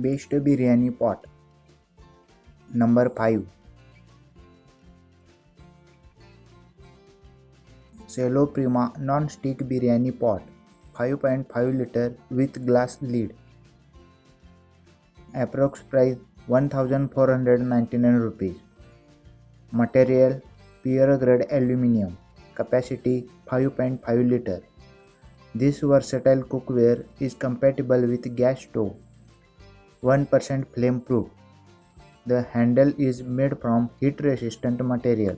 Best Biryani pot. Number 5. Cello Prima Non-Stick Biryani Pot 5.5 liter with glass lid. Approx price 1499 rupees. Material pure grade aluminium. Capacity 5.5 liter. This versatile cookware is compatible with gas stove. 1% flame proof. The handle is made from heat resistant material.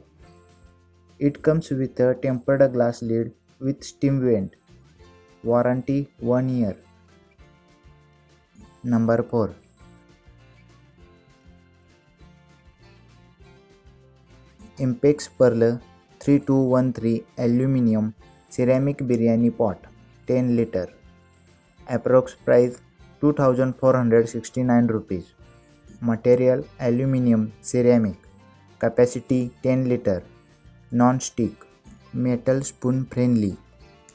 It comes with a tempered glass lid with steam vent. Warranty 1 year. Number 4. Impex Pearl 3213 Aluminium Ceramic Biryani Pot 10 liter. Approx price 2469 rupees. Material aluminium ceramic. Capacity 10 liter. Non-stick. Metal spoon friendly.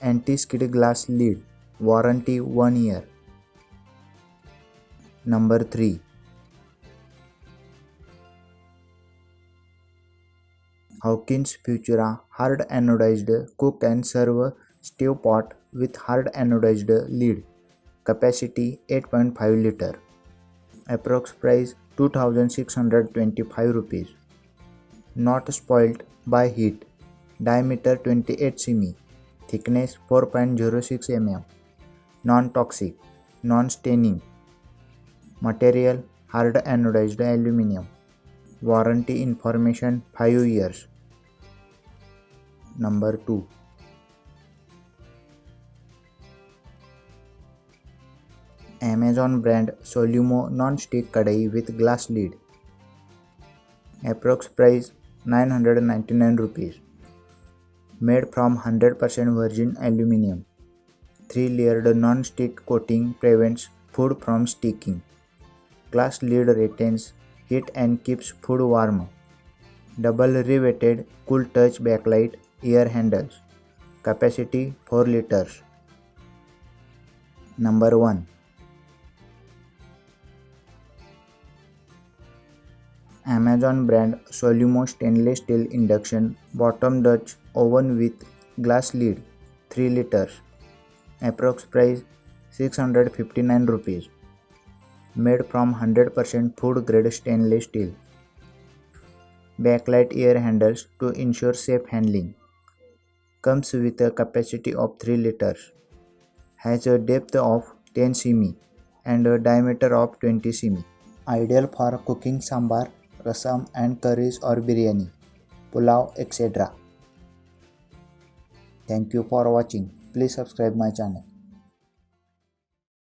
Anti-skid glass lid. Warranty 1 year. Number 3. Hawkins Futura Hard Anodised Cook and Serve Stewpot with Hard Anodised Lid. Capacity 8.5 liter. Approx price 2625 rupees. Not spoilt by heat. Diameter 28 cm. Thickness 4.06 mm. Non-toxic. Non-staining. Material hard anodized aluminium. Warranty information 5 years. Number 2. Amazon brand Solimo non-stick kadai with glass lid. Approx price 999 rupees. Made from 100% virgin aluminium. 3-layered non-stick coating prevents food from sticking. Glass lid retains heat and keeps food warm. Double riveted cool touch backlight ear handles. Capacity 4 liters. Number 1. Amazon brand Solimo stainless steel induction bottom Dutch oven with glass lid 3 liters. Approx price 659 rupees. Made from 100% food grade stainless steel. Backlight ear handles to ensure safe handling. Comes with a capacity of 3 liters. Has a depth of 10 cm and a diameter of 20 cm. Ideal for cooking sambar, rasam and curries or biryani, pulao, etc. Thank you for watching. Please subscribe my channel.